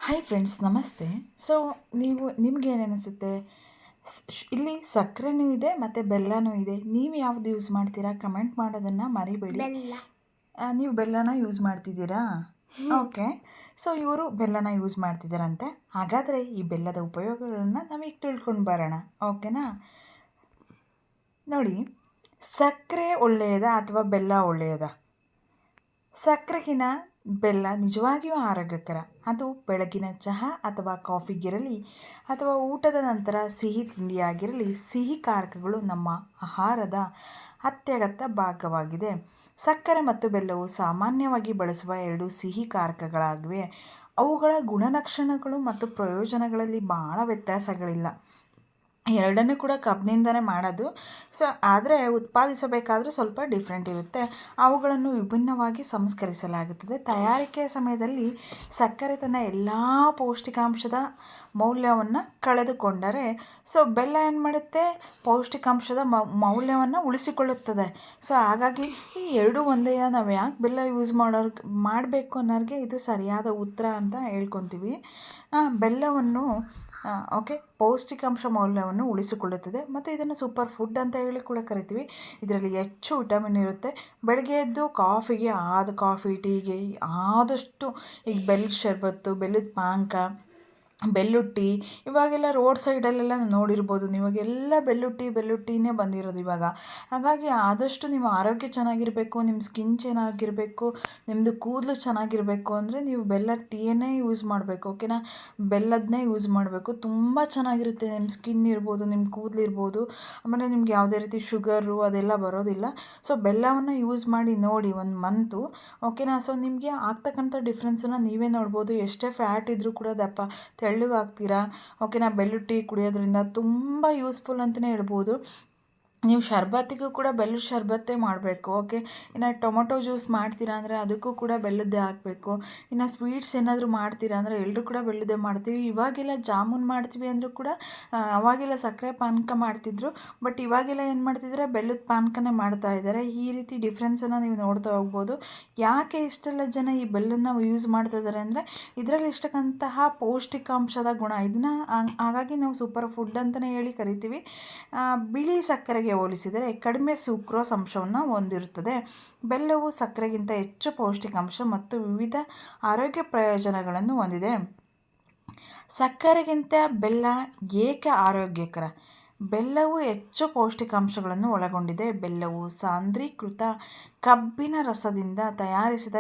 Hi friends, ನಮಸ್ತೆ. So ನಿಮ್ಗೆ ಏನು ಅನಿಸುತ್ತೆ? ಇಲ್ಲಿ ಸಕ್ಕರೆನೂ ಇದೆ ಮತ್ತು ಬೆಲ್ಲನೂ ಇದೆ. ನೀವು ಯಾವ್ದು ಯೂಸ್ ಮಾಡ್ತೀರಾ? ಕಮೆಂಟ್ ಮಾಡೋದನ್ನು ಮರಿಬೇಡಿ. ನೀವು ಬೆಲ್ಲನ ಯೂಸ್ ಮಾಡ್ತಿದ್ದೀರಾ? ಓಕೆ. ಸೊ ಇವರು ಬೆಲ್ಲನ ಯೂಸ್ ಮಾಡ್ತಿದ್ದಾರಂತೆ. ಹಾಗಾದರೆ ಈ ಬೆಲ್ಲದ ಉಪಯೋಗಗಳನ್ನು ನಾವೀಗ ತಿಳ್ಕೊಂಡು ಬರೋಣ. ಓಕೆನಾ? ನೋಡಿ, ಸಕ್ಕರೆ ಒಳ್ಳೆಯದಾ ಅಥವಾ ಬೆಲ್ಲ ಒಳ್ಳೆಯದಾ? ಸಕ್ಕರೆಗಿನ ಬೆಲ್ಲ ನಿಜವಾಗಿಯೂ ಆರೋಗ್ಯಕರ. ಅದು ಬೆಳಗಿನ ಚಹಾ ಅಥವಾ ಕಾಫಿಗಿರಲಿ ಅಥವಾ ಊಟದ ನಂತರ ಸಿಹಿ ತಿಂಡಿಯಾಗಿರಲಿ, ಸಿಹಿ ಕಾರಕಗಳು ನಮ್ಮ ಆಹಾರದ ಅತ್ಯಗತ್ಯ ಭಾಗವಾಗಿದೆ. ಸಕ್ಕರೆ ಮತ್ತು ಬೆಲ್ಲವು ಸಾಮಾನ್ಯವಾಗಿ ಬಳಸುವ ಎರಡು ಸಿಹಿ ಕಾರಕಗಳಾಗಿವೆ. ಅವುಗಳ ಗುಣಲಕ್ಷಣಗಳು ಮತ್ತು ಪ್ರಯೋಜನಗಳಲ್ಲಿ ಬಹಳ ವ್ಯತ್ಯಾಸಗಳಿಲ್ಲ. ಎರಡನ್ನೂ ಕೂಡ ಕಬ್ಬಿನಿಂದನೇ ಮಾಡೋದು. ಸೊ ಆದರೆ ಉತ್ಪಾದಿಸಬೇಕಾದರೂ ಸ್ವಲ್ಪ ಡಿಫ್ರೆಂಟ್ ಇರುತ್ತೆ. ಅವುಗಳನ್ನು ವಿಭಿನ್ನವಾಗಿ ಸಂಸ್ಕರಿಸಲಾಗುತ್ತದೆ. ತಯಾರಿಕೆಯ ಸಮಯದಲ್ಲಿ ಸಕ್ಕರೆ ತನ್ನ ಎಲ್ಲ ಪೌಷ್ಟಿಕಾಂಶದ ಮೌಲ್ಯವನ್ನು ಕಳೆದುಕೊಂಡರೆ, ಸೊ ಬೆಲ್ಲ ಏನು ಮಾಡುತ್ತೆ? ಪೌಷ್ಟಿಕಾಂಶದ ಮೌಲ್ಯವನ್ನು ಉಳಿಸಿಕೊಳ್ಳುತ್ತದೆ. ಸೊ ಹಾಗಾಗಿ ಈ ಎರಡು ಒಂದೇ, ನಾವು ಯಾಕೆ ಬೆಲ್ಲ ಯೂಸ್ ಮಾಡಬೇಕು ಅನ್ನೋರಿಗೆ ಇದು ಸರಿಯಾದ ಉತ್ತರ ಅಂತ ಹೇಳ್ಕೊತೀವಿ. ಬೆಲ್ಲವನ್ನು ಪೌಷ್ಟಿಕಾಂಶ ಮೌಲ್ಯವನ್ನು ಉಳಿಸಿಕೊಳ್ಳುತ್ತದೆ ಮತ್ತು ಇದನ್ನು ಸೂಪರ್ ಫುಡ್ ಅಂತ ಹೇಳಿ ಕೂಡ ಕರಿತೀವಿ. ಇದರಲ್ಲಿ ಹೆಚ್ಚು ವಿಟಮಿನ್ ಇರುತ್ತೆ. ಬೆಳಗ್ಗೆ ಎದ್ದು ಕಾಫಿಗೆ ಕಾಫಿ ಟೀಗೆ ಆದಷ್ಟು ಈಗ ಬೆಲ್ಲದ ಶರಬತ್ತು, ಬೆಲ್ಲದ ಪಾನಕ, ಬೆಲ್ಲುಟ್ಟಿ, ಇವಾಗೆಲ್ಲ ರೋಡ್ ಸೈಡಲ್ಲೆಲ್ಲ ನೋಡಿರ್ಬೋದು. ನೀವಾಗೆಲ್ಲ ಬೆಲ್ಲುಟ್ಟಿನೇ ಬಂದಿರೋದು ಇವಾಗ. ಹಾಗಾಗಿ ಆದಷ್ಟು ನೀವು ಆರೋಗ್ಯ ಚೆನ್ನಾಗಿರಬೇಕು, ನಿಮ್ಮ ಸ್ಕಿನ್ ಚೆನ್ನಾಗಿರಬೇಕು, ನಿಮ್ಮದು ಕೂದಲು ಚೆನ್ನಾಗಿರಬೇಕು ಅಂದರೆ ನೀವು ಬೆಲ್ಲದ ಟೀಯನ್ನೇ ಯೂಸ್ ಮಾಡಬೇಕು. ಓಕೆನಾ? ಬೆಲ್ಲದನ್ನೇ ಯೂಸ್ ಮಾಡಬೇಕು. ತುಂಬ ಚೆನ್ನಾಗಿರುತ್ತೆ. ನಿಮ್ಮ ಸ್ಕಿನ್ ಇರ್ಬೋದು, ನಿಮ್ಮ ಕೂದಲು ಇರ್ಬೋದು. ಆಮೇಲೆ ನಿಮ್ಗೆ ಯಾವುದೇ ರೀತಿ ಶುಗರು ಅದೆಲ್ಲ ಬರೋದಿಲ್ಲ. ಸೊ ಬೆಲ್ಲವನ್ನು ಯೂಸ್ ಮಾಡಿ ನೋಡಿ ಒಂದು ಮಂತು. ಓಕೆನಾ? ಸೊ ನಿಮಗೆ ಆಗ್ತಕ್ಕಂಥ ಡಿಫ್ರೆನ್ಸನ್ನು ನೀವೇ ನೋಡ್ಬೋದು. ಎಷ್ಟೇ ಫ್ಯಾಟ್ ಇದ್ದರೂ ಕೂಡ ದಪ್ಪ ತೆಳ್ಳಗಾಗ್ತೀರಾ. ಓಕೆನಾ? ಬೆಲ್ಲದ ಟೀ ಕುಡಿಯೋದ್ರಿಂದ ತುಂಬ ಯೂಸ್ಫುಲ್ ಅಂತಲೇ ಹೇಳ್ಬೋದು. ನೀವು ಶರ್ಬತ್ತಿಗೂ ಕೂಡ ಬೆಲ್ಲದ ಶರ್ಬತ್ತೇ ಮಾಡಬೇಕು. ಓಕೆ. ಇನ್ನು ಟೊಮೊಟೊ ಜ್ಯೂಸ್ ಮಾಡ್ತೀರಾ ಅಂದರೆ ಅದಕ್ಕೂ ಕೂಡ ಬೆಲ್ಲದ್ದೇ ಹಾಕಬೇಕು. ಇನ್ನು ಸ್ವೀಟ್ಸ್ ಏನಾದರೂ ಮಾಡ್ತೀರಾ ಅಂದರೆ ಎಲ್ಲರೂ ಕೂಡ ಬೆಲ್ಲದ್ದೇ ಮಾಡ್ತೀವಿ. ಇವಾಗೆಲ್ಲ ಜಾಮೂನ್ ಮಾಡ್ತೀವಿ ಅಂದರೂ ಕೂಡ ಅವಾಗೆಲ್ಲ ಸಕ್ಕರೆ ಪಾನಕ ಮಾಡ್ತಿದ್ರು. ಬಟ್ ಇವಾಗೆಲ್ಲ ಏನು ಮಾಡ್ತಿದ್ದಾರೆ? ಬೆಲ್ಲದ ಪಾನಕನೇ ಮಾಡ್ತಾ ಇದ್ದಾರೆ. ಈ ರೀತಿ ಡಿಫ್ರೆನ್ಸನ್ನು ನೀವು ನೋಡ್ತಾ ಹೋಗ್ಬೋದು. ಯಾಕೆ ಇಷ್ಟೆಲ್ಲ ಜನ ಈ ಬೆಲ್ಲನ ಯೂಸ್ ಮಾಡ್ತಾ ಇದ್ದಾರೆ ಅಂದರೆ ಇದರಲ್ಲಿ ಇಷ್ಟಕ್ಕಂತಹ ಪೌಷ್ಟಿಕಾಂಶದ ಗುಣ. ಇದನ್ನು ಹಾಗಾಗಿ ನಾವು ಸೂಪರ್ ಫುಡ್ ಅಂತಲೇ ಹೇಳಿ ಕರಿತೀವಿ. ಬಿಳಿ ಸಕ್ಕರೆಗೆ ಹೋಲಿಸಿದರೆ ಕಡಿಮೆ ಸುಕ್ರೋಸ್ ಅಂಶವನ್ನು ಹೊಂದಿರುತ್ತದೆ. ಬೆಲ್ಲವು ಸಕ್ಕರೆಗಿಂತ ಹೆಚ್ಚು ಪೌಷ್ಟಿಕಾಂಶ ಮತ್ತು ವಿವಿಧ ಆರೋಗ್ಯ ಪ್ರಯೋಜನಗಳನ್ನು ಹೊಂದಿದೆ. ಸಕ್ಕರೆಗಿಂತ ಬೆಲ್ಲ ಏಕೆ ಆರೋಗ್ಯಕರ? ಬೆಲ್ಲವು ಹೆಚ್ಚು ಪೌಷ್ಟಿಕಾಂಶಗಳನ್ನು ಒಳಗೊಂಡಿದೆ. ಬೆಲ್ಲವು ಸಾಂದ್ರೀಕೃತ ಕಬ್ಬಿನ ರಸದಿಂದ ತಯಾರಿಸಿದ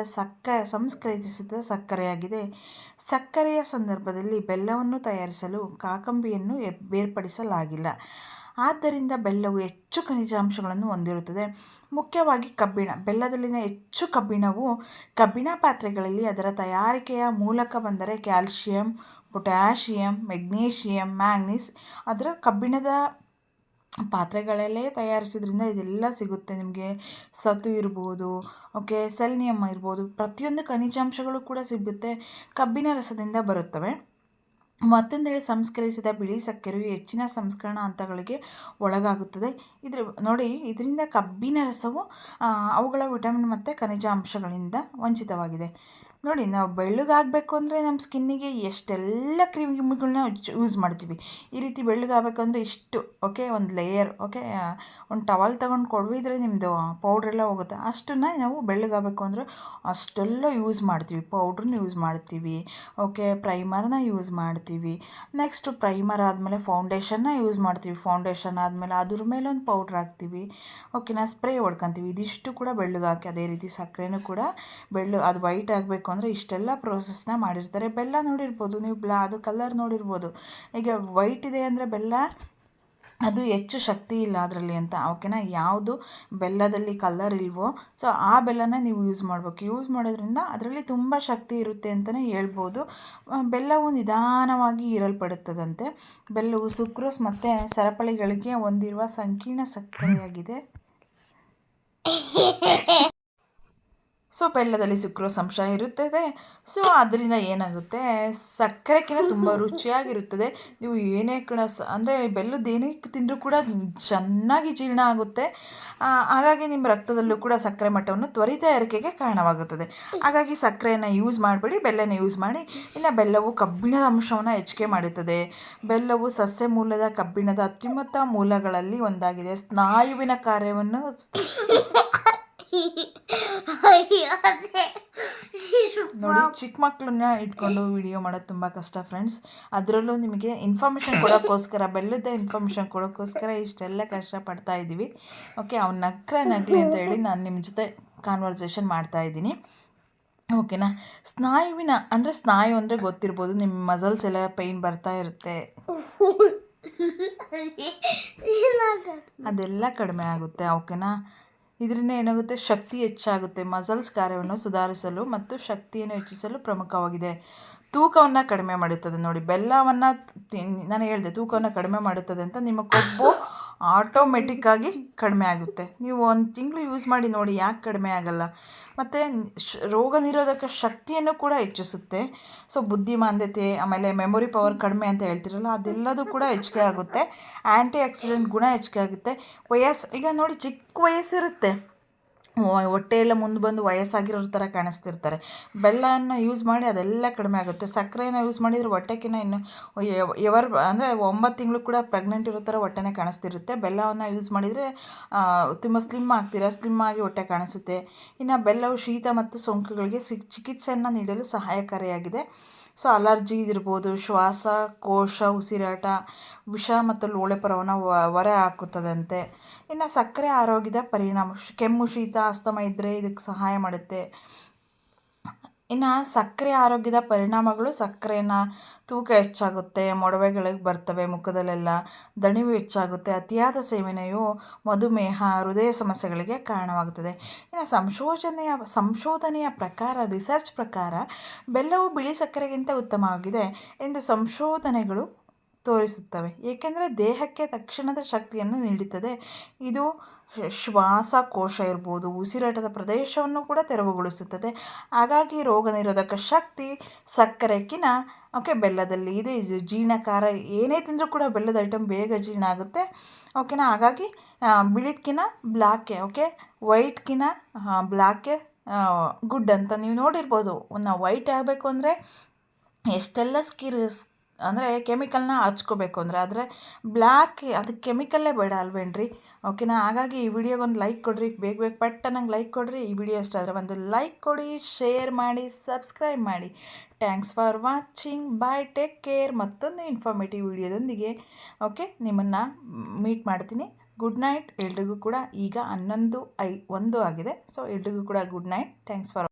ಸಂಸ್ಕರಿಸಿದ ಸಕ್ಕರೆಯಾಗಿದೆ. ಸಕ್ಕರೆಯ ಸಂದರ್ಭದಲ್ಲಿ ಬೆಲ್ಲವನ್ನು ತಯಾರಿಸಲು ಕಾಕಂಬಿಯನ್ನು ಬೇರ್ಪಡಿಸಲಾಗಿಲ್ಲ. ಆದ್ದರಿಂದ ಬೆಲ್ಲವು ಹೆಚ್ಚು ಖನಿಜಾಂಶಗಳನ್ನು ಹೊಂದಿರುತ್ತದೆ. ಮುಖ್ಯವಾಗಿ ಕಬ್ಬಿಣ. ಬೆಲ್ಲದಲ್ಲಿನ ಹೆಚ್ಚು ಕಬ್ಬಿಣವು ಕಬ್ಬಿಣ ಪಾತ್ರೆಗಳಲ್ಲಿ ಅದರ ತಯಾರಿಕೆಯ ಮೂಲಕ ಬಂದರೆ ಕ್ಯಾಲ್ಶಿಯಂ, ಪೊಟ್ಯಾಷಿಯಂ, ಮೆಗ್ನೀಷಿಯಂ, ಮ್ಯಾಂಗ್ನೀಸ್ ಅದರ ಕಬ್ಬಿಣದ ಪಾತ್ರೆಗಳಲ್ಲೇ ತಯಾರಿಸೋದ್ರಿಂದ ಇದೆಲ್ಲ ಸಿಗುತ್ತೆ ನಿಮಗೆ. ಸತು ಇರ್ಬೋದು, ಓಕೆ, ಸೆಲ್ನಿಯಮ್ ಇರ್ಬೋದು, ಪ್ರತಿಯೊಂದು ಖನಿಜಾಂಶಗಳು ಕೂಡ ಸಿಗುತ್ತೆ. ಕಬ್ಬಿಣ ರಸದಿಂದ ಬರುತ್ತವೆ. ಮತ್ತೊಂದೆಡೆ ಸಂಸ್ಕರಿಸಿದ ಬಿಳಿ ಸಕ್ಕರೆಯು ಹೆಚ್ಚಿನ ಸಂಸ್ಕರಣಾ ಹಂತಗಳಿಗೆ ಒಳಗಾಗುತ್ತದೆ. ನೋಡಿ, ಇದರಿಂದ ಕಬ್ಬಿನ ರಸವು ಅವುಗಳ ವಿಟಮಿನ್ ಮತ್ತು ಖನಿಜಾಂಶಗಳಿಂದ ವಂಚಿತವಾಗಿದೆ. ನೋಡಿ, ನಾವು ಬೆಳ್ಳಗಾಗಬೇಕು ಅಂದರೆ ನಮ್ಮ ಸ್ಕಿನ್ನಿಗೆ ಎಷ್ಟೆಲ್ಲ ಕ್ರೀಮ್ಗಳನ್ನ ಯೂಸ್ ಮಾಡ್ತೀವಿ. ಈ ರೀತಿ ಬೆಳ್ಳಗಾಗಬೇಕು ಅಂದರೆ ಇಷ್ಟು, ಓಕೆ, ಒಂದು ಲೇಯರ್, ಓಕೆ, ಒಂದು ಟವಲ್ ತೊಗೊಂಡು ಕೊಡವಿದ್ರೆ ನಿಮ್ಮದು ಪೌಡ್ರೆಲ್ಲ ಹೋಗುತ್ತೆ. ಅಷ್ಟನ್ನು ನಾವು ಬೆಳ್ಳಗಾಗಬೇಕು ಅಂದರೆ ಅಷ್ಟೆಲ್ಲ ಯೂಸ್ ಮಾಡ್ತೀವಿ. ಪೌಡ್ರನ್ನ ಯೂಸ್ ಮಾಡ್ತೀವಿ, ಓಕೆ, ಪ್ರೈಮರ್ನ ಯೂಸ್ ಮಾಡ್ತೀವಿ. ನೆಕ್ಸ್ಟು ಪ್ರೈಮರ್ ಆದಮೇಲೆ ಫೌಂಡೇಶನ್ನ ಯೂಸ್ ಮಾಡ್ತೀವಿ. ಫೌಂಡೇಶನ್ ಆದಮೇಲೆ ಅದ್ರ ಮೇಲೆ ಒಂದು ಪೌಡ್ರ್ ಹಾಕ್ತೀವಿ. ಓಕೆನಾ? ಸ್ಪ್ರೇ ಹೊಡ್ಕೊತೀವಿ. ಇದಿಷ್ಟು ಕೂಡ ಬೆಳ್ಳಗಾಕಿ. ಅದೇ ರೀತಿ ಸಕ್ಕರೆನೂ ಕೂಡ ಅದು ವೈಟ್ ಆಗಬೇಕು ಅಂದರೆ ಇಷ್ಟೆಲ್ಲ ಪ್ರೋಸೆಸ್ನ ಮಾಡಿರ್ತಾರೆ. ಬೆಲ್ಲ ನೋಡಿರ್ಬೋದು ನೀವು, ಅದು ಕಲರ್ ನೋಡಿರ್ಬೋದು. ಈಗ ವೈಟ್ ಇದೆ ಅಂದರೆ ಬೆಲ್ಲ ಅದು ಹೆಚ್ಚು ಶಕ್ತಿ ಇಲ್ಲ ಅದರಲ್ಲಿ ಅಂತ. ಓಕೆನಾ? ಯಾವುದು ಬೆಲ್ಲದಲ್ಲಿ ಕಲರ್ ಇಲ್ವೋ ಸೊ ಆ ಬೆಲ್ಲನ ನೀವು ಯೂಸ್ ಮಾಡಬೇಕು. ಯೂಸ್ ಮಾಡೋದ್ರಿಂದ ಅದರಲ್ಲಿ ತುಂಬ ಶಕ್ತಿ ಇರುತ್ತೆ ಅಂತಲೇ ಹೇಳ್ಬೋದು. ಬೆಲ್ಲವು ನಿಧಾನವಾಗಿ ಹೀರಲ್ಪಡುತ್ತದಂತೆ. ಬೆಲ್ಲವು ಸುಕ್ರೋಸ್ ಮತ್ತು ಸರಪಳಿಗಳಿಗೆ ಹೊಂದಿರುವ ಸಂಕೀರ್ಣ ಸಕ್ಕರೆಯಾಗಿದೆ. ಸೊ ಬೆಲ್ಲದಲ್ಲಿ ಸುಕ್ರೋಸ್ ಅಂಶ ಇರುತ್ತದೆ. ಸೊ ಅದರಿಂದ ಏನಾಗುತ್ತೆ, ಸಕ್ಕರೆಗಿಂತ ತುಂಬ ರುಚಿಯಾಗಿರುತ್ತದೆ. ನೀವು ಏನೇ ಕೂಡ ಅಂದರೆ ಬೆಲ್ಲದ್ದು ಏನೇ ತಿಂದರೂ ಕೂಡ ಚೆನ್ನಾಗಿ ಜೀರ್ಣ ಆಗುತ್ತೆ. ಹಾಗಾಗಿ ನಿಮ್ಮ ರಕ್ತದಲ್ಲೂ ಕೂಡ ಸಕ್ಕರೆ ಮಟ್ಟವನ್ನು ತ್ವರಿತ ಏರಿಕೆಗೆ ಕಾರಣವಾಗುತ್ತದೆ. ಹಾಗಾಗಿ ಸಕ್ಕರೆಯನ್ನು ಯೂಸ್ ಮಾಡಬೇಡಿ, ಬೆಲ್ಲನ ಯೂಸ್ ಮಾಡಿ. ಇನ್ನು ಬೆಲ್ಲವು ಕಬ್ಬಿಣದ ಅಂಶವನ್ನು ಹೆಚ್ಚಿಗೆ ಮಾಡುತ್ತದೆ. ಬೆಲ್ಲವು ಸಸ್ಯ ಮೂಲದ ಕಬ್ಬಿಣದ ಅತ್ಯುನ್ನತ ಮೂಲಗಳಲ್ಲಿ ಒಂದಾಗಿದೆ. ಸ್ನಾಯುವಿನ ಕಾರ್ಯವನ್ನು ನೋಡಿ, ಚಿಕ್ಕ ಮಕ್ಕಳನ್ನ ಇಟ್ಕೊಂಡು ವಿಡಿಯೋ ಮಾಡೋದು ತುಂಬ ಕಷ್ಟ ಫ್ರೆಂಡ್ಸ್. ಅದರಲ್ಲೂ ನಿಮಗೆ ಇನ್ಫಾರ್ಮೇಷನ್ ಕೊಡೋಕ್ಕೋಸ್ಕರ, ಬೆಲ್ಲದ ಇನ್ಫಾರ್ಮೇಷನ್ ಕೊಡೋಕ್ಕೋಸ್ಕರ ಇಷ್ಟೆಲ್ಲ ಕಷ್ಟಪಡ್ತಾ ಇದ್ದೀವಿ. ಓಕೆ, ಅವ್ನು ನಗಲಿ ಅಂತ ಹೇಳಿ ನಾನು ನಿಮ್ಮ ಜೊತೆ ಕಾನ್ವರ್ಸೇಷನ್ ಮಾಡ್ತಾಯಿದ್ದೀನಿ. ಓಕೆನಾ. ಸ್ನಾಯುವಿನ ಅಂದರೆ ಸ್ನಾಯು ಅಂದರೆ ಗೊತ್ತಿರ್ಬೋದು, ನಿಮ್ಮ ಮಸಲ್ಸ್ ಎಲ್ಲ ಪೈನ್ ಬರ್ತಾ ಇರುತ್ತೆ, ಅದೆಲ್ಲ ಕಡಿಮೆ ಆಗುತ್ತೆ. ಓಕೆನಾ. ಇದರಿಂದ ಏನಾಗುತ್ತೆ, ಶಕ್ತಿ ಹೆಚ್ಚಾಗುತ್ತೆ. ಮಸಲ್ಸ್ ಕಾರ್ಯವನ್ನು ಸುಧಾರಿಸಲು ಮತ್ತು ಶಕ್ತಿಯನ್ನು ಹೆಚ್ಚಿಸಲು ಪ್ರಮುಖವಾಗಿದೆ. ತೂಕವನ್ನು ಕಡಿಮೆ ಮಾಡುತ್ತದೆ. ನೋಡಿ, ಬೆಲ್ಲವನ್ನು ನಾನು ಹೇಳಿದೆ ತೂಕವನ್ನು ಕಡಿಮೆ ಮಾಡುತ್ತದೆ ಅಂತ. ನಿಮ್ಮ ಕೊಬ್ಬು ಆಟೋಮೆಟಿಕ್ಕಾಗಿ ಕಡಿಮೆ ಆಗುತ್ತೆ. ನೀವು 1 ತಿಂಗಳು ಯೂಸ್ ಮಾಡಿ ನೋಡಿ, ಯಾಕೆ ಕಡಿಮೆ ಆಗಲ್ಲ. ಮತ್ತು ರೋಗ ನಿರೋಧಕ ಶಕ್ತಿಯನ್ನು ಕೂಡ ಹೆಚ್ಚಿಸುತ್ತೆ. ಸೊ ಬುದ್ಧಿಮಾಂದ್ಯತೆ, ಆಮೇಲೆ ಮೆಮೊರಿ ಪವರ್ ಕಡಿಮೆ ಅಂತ ಹೇಳ್ತಿರಲ್ಲ, ಅದೆಲ್ಲದೂ ಕೂಡ ಹೆಚ್ಚಿಗೆ ಆಗುತ್ತೆ. ಆ್ಯಂಟಿ ಆಕ್ಸಿಡೆಂಟ್ ಗುಣ ಹೆಚ್ಚಿಗೆ ಆಗುತ್ತೆ. ಈಗ ನೋಡಿ, ಚಿಕ್ಕ ವಯಸ್ಸಿರುತ್ತೆ, ಹೊಟ್ಟೆಯೆಲ್ಲ ಮುಂದೆ ಬಂದು ವಯಸ್ಸಾಗಿರೋರ ಥರ ಕಾಣಿಸ್ತಿರ್ತಾರೆ. ಬೆಲ್ಲವನ್ನು ಯೂಸ್ ಮಾಡಿ ಅದೆಲ್ಲ ಕಡಿಮೆ ಆಗುತ್ತೆ. ಸಕ್ಕರೆಯನ್ನು ಯೂಸ್ ಮಾಡಿದರೆ ಹೊಟ್ಟೆಕಿನ್ನ ಇನ್ನು ಅಂದರೆ 9 ತಿಂಗಳು ಕೂಡ ಪ್ರೆಗ್ನೆಂಟ್ ಇರೋ ಥರ ಹೊಟ್ಟೆನೇ ಕಾಣಿಸ್ತಿರುತ್ತೆ. ಬೆಲ್ಲವನ್ನು ಯೂಸ್ ಮಾಡಿದರೆ ತುಂಬ ಸ್ಲಿಮ್ ಆಗ್ತೀರಾ, ಸ್ಲಿಮ್ ಆಗಿ ಹೊಟ್ಟೆ ಕಾಣಿಸುತ್ತೆ. ಇನ್ನು ಬೆಲ್ಲವು ಶೀತ ಮತ್ತು ಸೋಂಕುಗಳಿಗೆ ಚಿಕಿತ್ಸೆಯನ್ನು ನೀಡಲು ಸಹಾಯಕಾರಿಯಾಗಿದೆ. ಸೊ ಅಲರ್ಜಿ ಇರ್ಬೋದು, ಶ್ವಾಸಕೋಶ, ಉಸಿರಾಟ, ವಿಷ ಮತ್ತು ಲೋಳೆಪೊರವನ್ನು ಹೊರ ಹಾಕುತ್ತದಂತೆ. ಇನ್ನು ಸಕ್ಕರೆ ಆರೋಗ್ಯದ ಪರಿಣಾಮ, ಕೆಮ್ಮು, ಶೀತ, ಅಸ್ತಮ ಇದ್ದರೆ ಇದಕ್ಕೆ ಸಹಾಯ ಮಾಡುತ್ತೆ. ಇನ್ನು ಸಕ್ಕರೆ ಆರೋಗ್ಯದ ಪರಿಣಾಮಗಳು, ಸಕ್ಕರೆಯನ್ನು ತೂಕ ಹೆಚ್ಚಾಗುತ್ತೆ, ಮೊಡವೆಗಳಿಗೆ ಬರ್ತವೆ ಮುಖದಲ್ಲೆಲ್ಲ, ದಣಿವು ಹೆಚ್ಚಾಗುತ್ತೆ. ಅತಿಯಾದ ಸೇವನೆಯು ಮಧುಮೇಹ, ಹೃದಯ ಸಮಸ್ಯೆಗಳಿಗೆ ಕಾರಣವಾಗುತ್ತದೆ. ಇನ್ನು ಸಂಶೋಧನೆಯ ಪ್ರಕಾರ, ರಿಸರ್ಚ್ ಪ್ರಕಾರ ಬೆಲ್ಲವು ಬಿಳಿ ಸಕ್ಕರೆಗಿಂತ ಉತ್ತಮವಾಗಿದೆ ಎಂದು ಸಂಶೋಧನೆಗಳು ತೋರಿಸುತ್ತವೆ. ಏಕೆಂದರೆ ದೇಹಕ್ಕೆ ತಕ್ಷಣದ ಶಕ್ತಿಯನ್ನು ನೀಡುತ್ತದೆ. ಇದು ಶ್ವಾಸಕೋಶ ಇರ್ಬೋದು, ಉಸಿರಾಟದ ಪ್ರದೇಶವನ್ನು ಕೂಡ ತೆರವುಗೊಳಿಸುತ್ತದೆ. ಹಾಗಾಗಿ ರೋಗ ನಿರೋಧಕ ಶಕ್ತಿ ಸಕ್ಕರೆಗಿಂತ ಬೆಲ್ಲದಲ್ಲಿ ಇದೆ. ಇದು ಜೀರ್ಣಕಾರ, ಏನೇ ತಿಂದರೂ ಕೂಡ ಬೆಲ್ಲದ ಐಟಮ್ ಬೇಗ ಜೀರ್ಣ ಆಗುತ್ತೆ. ಓಕೆನಾ. ಹಾಗಾಗಿ ಬಿಳಿದ್ಕಿನ್ನ ಬ್ಲ್ಯಾಕೆ, ವೈಟ್ಕಿನ್ನ ಬ್ಲ್ಯಾಕೆ ಗುಡ್ ಅಂತ ನೀವು ನೋಡಿರ್ಬೋದು. ನಾವು ವೈಟ್ ಆಗಬೇಕು ಅಂದರೆ ಎಷ್ಟೆಲ್ಲ ಅಂದರೆ ಕೆಮಿಕಲ್ನ ಹಚ್ಕೋಬೇಕು ಆದರೆ ಬ್ಲ್ಯಾಕ್ ಅದಕ್ಕೆ ಕೆಮಿಕಲ್ಲೇ ಬೇಡ ಅಲ್ವೇನ್ರಿ. ಓಕೆನಾ. ಹಾಗಾಗಿ ಈ ವಿಡಿಯೋಗೊಂದು ಲೈಕ್ ಕೊಡಿರಿ, ಬೇಗ ಪಟ್ಟನಂಗೆ ಲೈಕ್ ಕೊಡಿರಿ. ಈ ವಿಡಿಯೋ ಇಷ್ಟ ಆದರೆ ಒಂದು ಲೈಕ್ ಕೊಡಿ, ಶೇರ್ ಮಾಡಿ, ಸಬ್ಸ್ಕ್ರೈಬ್ ಮಾಡಿ. Thanks for watching. Bye, take care. ಮತ್ತೊಂದು ಇನ್ಫಾರ್ಮೇಟಿವ್ ವಿಡಿಯೋದೊಂದಿಗೆ ನಿಮ್ಮನ್ನು ಮೀಟ್ ಮಾಡ್ತೀನಿ. ಗುಡ್ ನೈಟ್ ಎಲ್ರಿಗೂ ಕೂಡ. ಈಗ 11:01 ಆಗಿದೆ. ಸೊ ಎಲ್ರಿಗೂ ಕೂಡ ಗುಡ್ ನೈಟ್. Thanks for